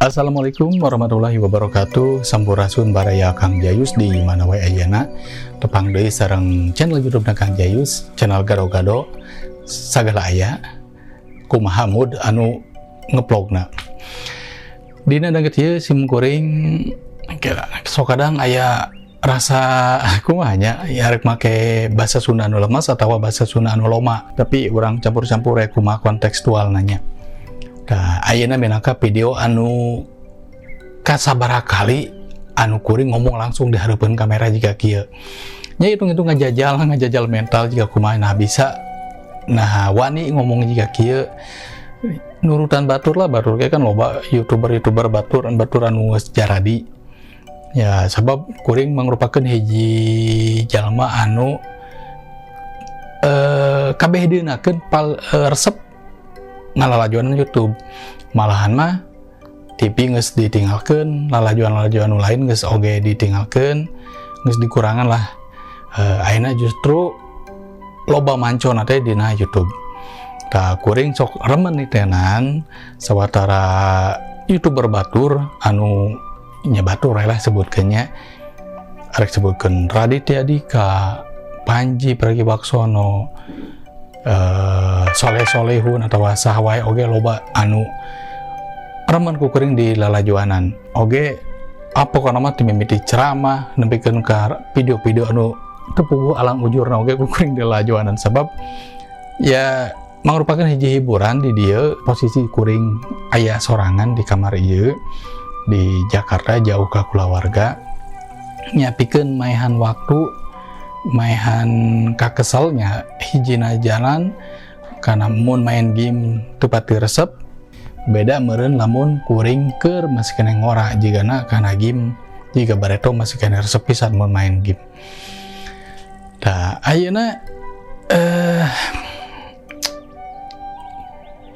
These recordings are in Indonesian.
Assalamualaikum warahmatullahi wabarakatuh. Sampurasun baraya Kang Jayus di mana wae ayeuna. Tepang deui sareng channel YouTube Kang Jayus, channel Gado-Gado sagala aya. Kumaha mood anu ngeplogna. Dina dangeuት ieu sim kuring sok kadang aya rasa kumaha nya ya rek make bahasa Sunda anu lemas atawa bahasa Sunda anu loma, tapi urang campur-campur rek kumaha kontekstual nanya. Nah, ayeuna minangka video anu kasabaraha kali anu kuring ngomong langsung di hareupeun kamera jika kieu. Nya hitung-hitung ngajajal mental jika kumaha nah bisa. Nah, wani ngomong jika kieu nurutan batur kayak kan loba YouTuber batur anu geus jaradi. Ya, sabab kuring mangrupakeun hiji jalma anu kabeh deunakeun resep ngalalajuan YouTube, malahan mah TV geus ditinggalkeun, lalajuan anu lain geus oge ditinggalkeun, geus dikurangan lah. Ayeuna justru loba mancona teh dina YouTube. Tah kuring sok remen nitenan sawatara YouTuber batur anu nya batur lah sebutkeun nya. Arek sebutkeun Raditya Dika, Panji Pragiwaksono, Solehun atau sahwai oge loba anu remen ku kuring di lalajuanan oge apa kana mah timimiti ceramah nempikeun ka video-video anu teu puguh alang ujurna oge ku kuring di lalajuanan sabab ya mangrupakeun hiji hiburan di dieu. Posisi kuring aya sorangan di kamar ieu di Jakarta jauh ka kulawarga nyapikeun maehan waktu maehan kakeselnya hijina jalan karena mun main game tepati resep beda meureun lamun kuring keur masih kena ngora jigana kana game jika bareto masih kena resep pisan mun main game. Tah ayeuna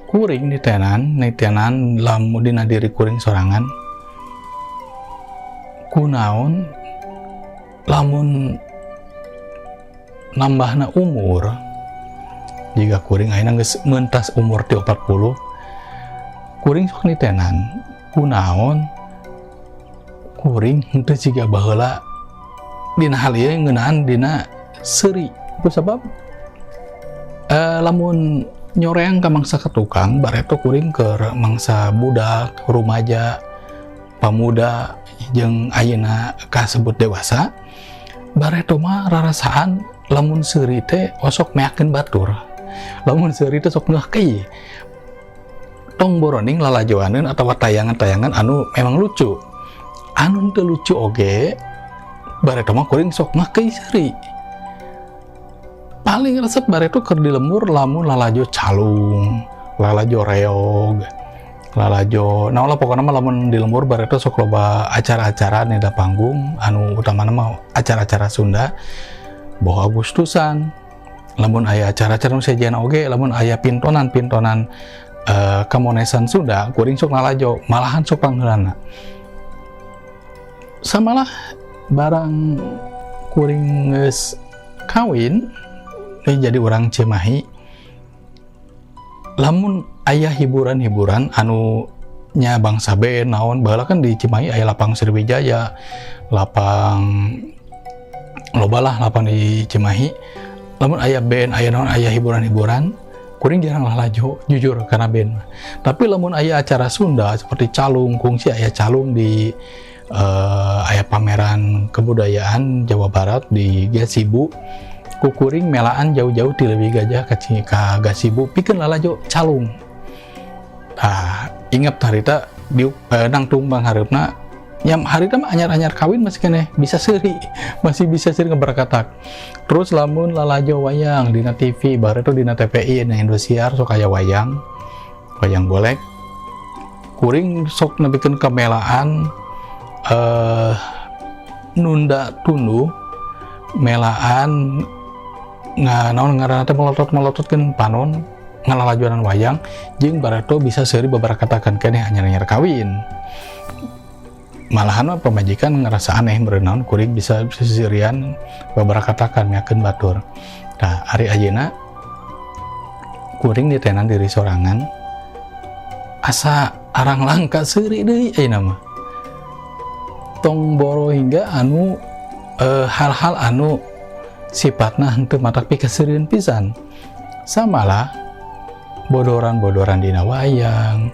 kuring nitenan lamun dina diri kuring sorangan kunaon lamun nambahna umur jika kuring ayeuna geus meuntas umur ti 40 kuring sok nitenan kunaon kuring henteu siga baheula dina hal ieu ngeunaan dina seuri ku sabab lamun nyoreang ka mangsa ka tukang bareto kuring keur mangsa budak rumaja pamuda jeung ayeuna kasebut dewasa bareto mah rarasaan lamun seuri teh osok meakeun batur, lamun seuri teh sok ngeuh kei tong boroning lalajoaneun atawa tayangan-tayangan anu memang lucu, anu teu lucu oge bareto mah kuring sok ngeuh kei seuri. Paling resep bareto keur di lembur lamun lalajo calung, lalajo reog, lalajo naon lah pokona mah lamun di lembur bareto sok loba acara-acara neda panggung anu utamana mah acara-acara Sunda Boh Agustusan, lamun aya acara-acara sejen oge, lamun aya pintonan kamonesan Sunda, kuring sok nalajo, malahan sok pangheulana. Samalah barang kuring geus kawin, jadi urang Cimahi, lamun aya hiburan-hiburan anu nya bangsa band naon, baheula kan di Cimahi aya lapang Sriwijaya, lapang loba lah lapang di Cimahi. Lamun aya band aya hiburan-hiburan kuring jarang lalajo jujur karena band. Tapi lamun aya acara Sunda seperti calung kungsi aya calung di aya pameran kebudayaan Jawa Barat di Gasibu ku kuring melaan jauh-jauh ti leuwih gajah ka Gasibu pikeun lalajo calung. Ingat harita di nang tumbang hareupna yang hari itu mah anyar-anyar kawin masih kene bisa seri ngeberkatak. Terus lamun lalajo wayang dina TV bareto dina TPI na Indosiar sok aya wayang golek kuring sok nepikeun kamelaan nunda tunduh melaan naon ngaranna teh melotot-melototkeun panon ngalalajuanan wayang jeung bareto bisa seri babarakatakeun keneh anyar-anyar kawin. Malahan pemajikan ngerasa aneh berenang kuring bisa sisirian beberapa katakan meakeun batur. Nah, ari ayeuna kuring ditenan diri sorangan asa arang langka seuri deui ayeuna mah tong boro hingga anu hal-hal anu sifatna henteu matak pikeseurieun pisan samalah bodoran-bodoran dina wayang,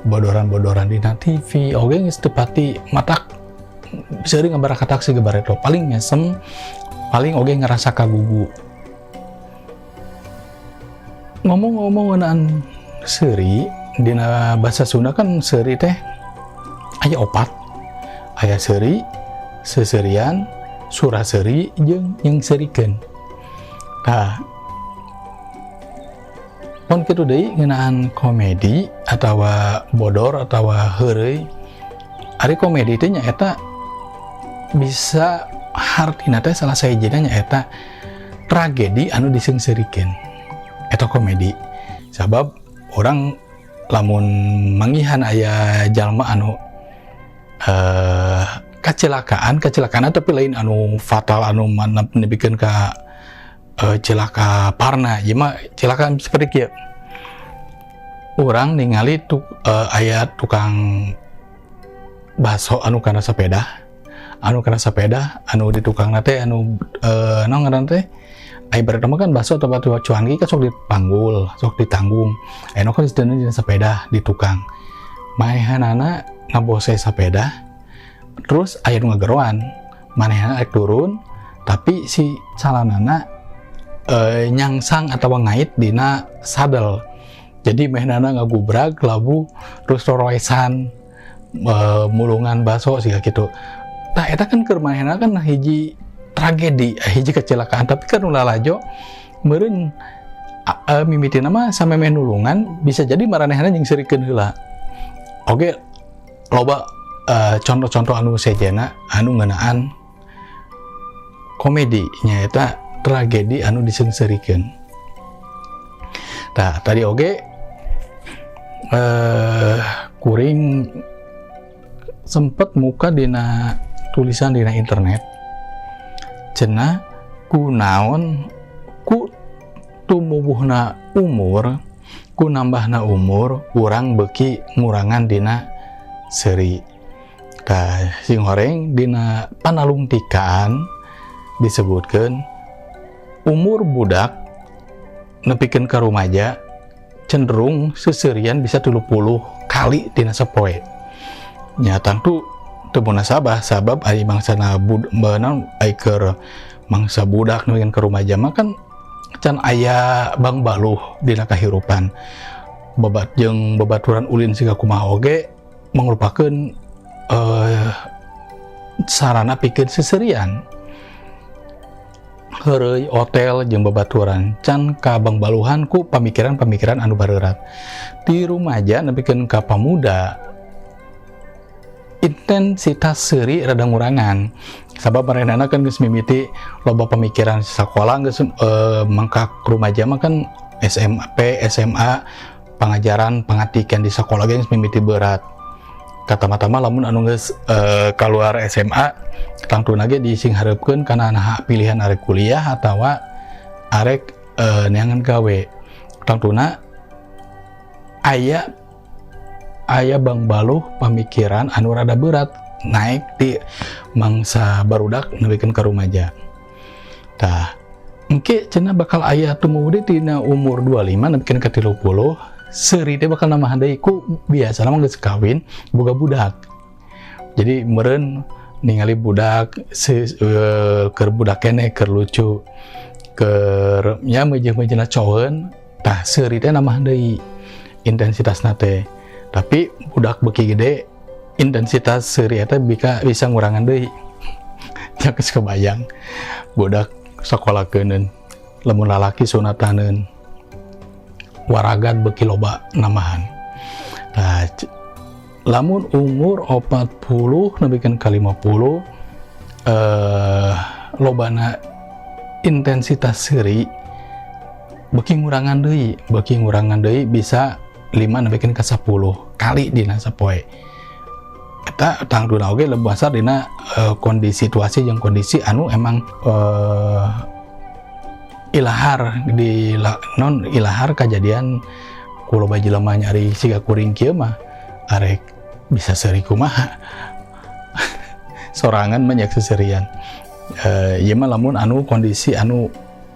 bodoran-bodoran dina TV oge geus teu pati matak seuring ngabarakatak siga bareto paling ngesem paling oge ngerasa kagugu. Ngomong-ngomong ngeunaan seuri dina bahasa Sunda kan seuri teh aya opat, aya seuri, seseurian, suraseuri jeung nyengseurikeun. Tah pon kitu deui ngeunaan komedi atawa bodor atawa heureuy ari komedi teh nyaeta bisa hartina teh salah sahijina nyaeta tragedi anu disengseurikeun eta komedi sabab orang lamun mangihan aya jalma anu kecelakaan tapi lain anu fatal anu nepikeun ka celaka parna ieu mah celakaan seperti kieu urang ningali aya tukang baso anu kana sepeda anu di tukangna teh anu naon ngaranna teh aya bareto mah kan baso atau batu cuanki kan sok dipanggul sok ditanggung aya nu kan dina sepeda di tukang manehanana ngabose sepeda terus aya nu ngageroan manehna rek turun tapi si calanana nyangsang atau ngait dina sadel jadi mehnana ngagubrak labu terus roroesan mulungan baso sih gitu. Tah eta kan keur manehna kan hiji tragedi hiji kecelakaan tapi kan ulah lajo meureun mimitina mah samemeh nulungan bisa jadi maranehna nyengseurikeun heula. Oge loba contoh-contoh anu sejena anu ngeunaan komedi nyaeta tragedi anu disengseurikeun. Tah tadi oge kuring sempet muka dina tulisan dina internet cenah kunaon ku tumubuhna umur ku nambahna umur urang beuki ngurangan dina seuri. Tah sing horeng dina panalungtikan disebutkeun umur budak nepikeun ka rumaja cenderung seseurian bisa 30 kali dina sapoe. Nya tangtu teu munasabah sabab ari mangsana beunang ai keur mangsa budak nepikeun ka rumaja mah kan can aya bang baluh dina kahirupan. Babat jeung babaturan ulin siga kumaha oge mangrupakeun sarana pikeun seseurian. Heureuy hotel jeung babaturan can ka bang baluhan ku pamikiran-pamikiran anu bareurat. Di rumaja nepikeun ka pamuda intensitas seuri rada ngurangan sabab marenana kan geus mimiti loba pamikiran sakola geus mangka rumaja mah kan SMP, SMA pangajaran pangatikan di sakola geus mimiti berat. Kata-tama lamun anu geus kaluar SMA tangtuna ge dising hareupeun kana naha pilihan arek kuliah atawa arek neangan gawe. Tangtuna aya bang baluh pamikiran anu rada berat naik di mangsa barudak nepikeun ka rumaja. Tah engke cenah bakal aya tumuwuh dina umur 25 nepikeun ka 30 seuri teh bakal nambah deui ku biasana mah geus kawin boga budak. Jadi meureun ningali budak keur budak keneh keur lucu keur nya meujeuh-meujeuhna coweun tah seuri teh nambah deui intensitasna teh. Tapi budak beuki gede intensitas seuri eta bisa ngurangan deui. Nya geus kebayang budak sakolakeun lamun lalaki sunataneun waragat beuki loba namahan. Nah, lamun umur 40 nepikeun ka 50 lobana intensitas seuri beuki ngurangan deui bisa 5 nepikeun ka 10 kali dina sapoe. Eta tangtuna oge lebih besar dina kondisi situasi jeung kondisi anu emang ilahar kajadian loba jelema nyari siga kuring kieu mah arek bisa seuri kumaha. Sorangan banyak seserian. Ieu mah lamun anu kondisi anu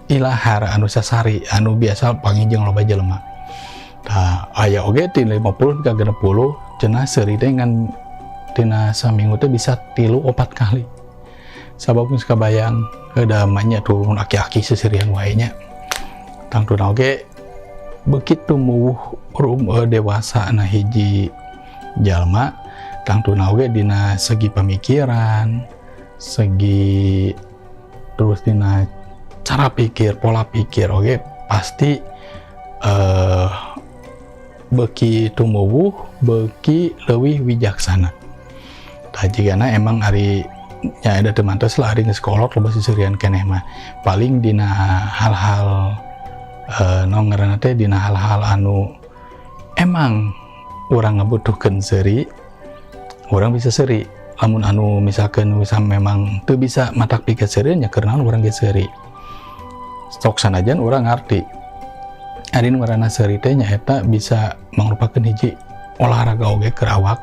ilahar anu sasari anu biasa panginjeng loba jelema. Tah aya oge ti 50 ka 60 cenah seuri teh ngan tina saminggu teh bisa 3-4 kali. Sabab geus kabayang da manya turun aki-aki seserian wae nya. Tangtuna oge begitu muwuh dewasa na hiji jalma tangtuna oge dina segi pemikiran, segi terus dina cara pikir, pola pikir oge pasti beki tumuwuh, beki leuwih wijaksana. Tah jigana emang ari nya ada temantos lah ari geus kolot loba seserian keneh mah paling dina hal-hal no ngaranna teh dina hal-hal anu emang urang ngabutuhkeun seuri urang bisa seuri. Lamun anu misalkan memang teu bisa matak pikeun seuri nya keur naon urang ge seuri. Sok sanajan urang ngarti ari nu ngaranna seuri teh nyaeta bisa mangrupakeun hiji olahraga oge keur awak.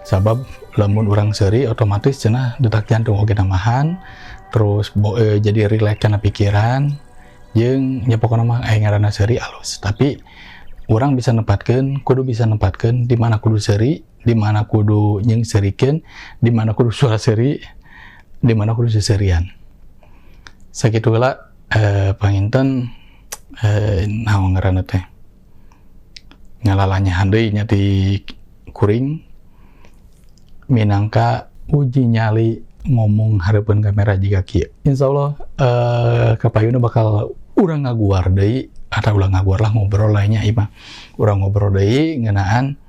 Sabab lamun urang seuri otomatis cenah detak jantung oge namahan, terus jadi rileks kana pikiran jeung nya pokona mah aya ngaranna seuri alus. Tapi urang bisa kudu bisa nempatkeun di mana kudu seuri, di mana kudu nyeung seurikeun, di mana kudu suara seuri, di mana kudu seserian. Sakitu heula panginten naon ngaranna teh ngalalanya deui nya ti kuring minangka uji nyali ngomong hareupeun kamera jiga kieu. Insyaallah kapayuna bakal urang ngaguar deui atau ulah ngaguar lah ngobrol lainnya imah. Urang ngobrol deui ngeunaan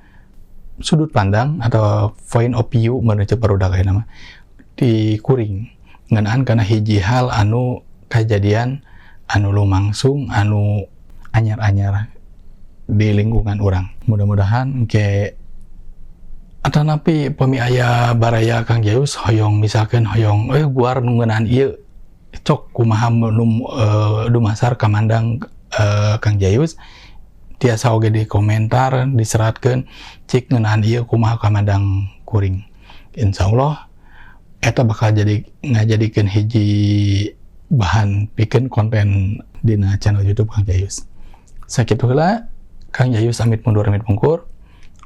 sudut pandang atau point of view menuju barudak ayeuna mah di kuring ngeunaan kana hiji hal anu kajadian anu lumangsung anu anyar-anyar di lingkungan urang. Mudah-mudahan ke atanapi pami aya baraya Kang Jayus hoyong misalkan hoyong guar nu ngeunaan ieu cok kumaha dumasar kamandang Kang Jayus tiasa oge di komentar diseratkeun cik ngeunaan ieu kumaha kamandang kuring. Insyaallah eta bakal jadi ngajadikeun hiji bahan pikeun konten dina channel YouTube Kang Jayus. Sakitu heula Kang Jayus amit mundur amit pungkur.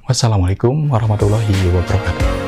Wassalamualaikum warahmatullahi wabarakatuh.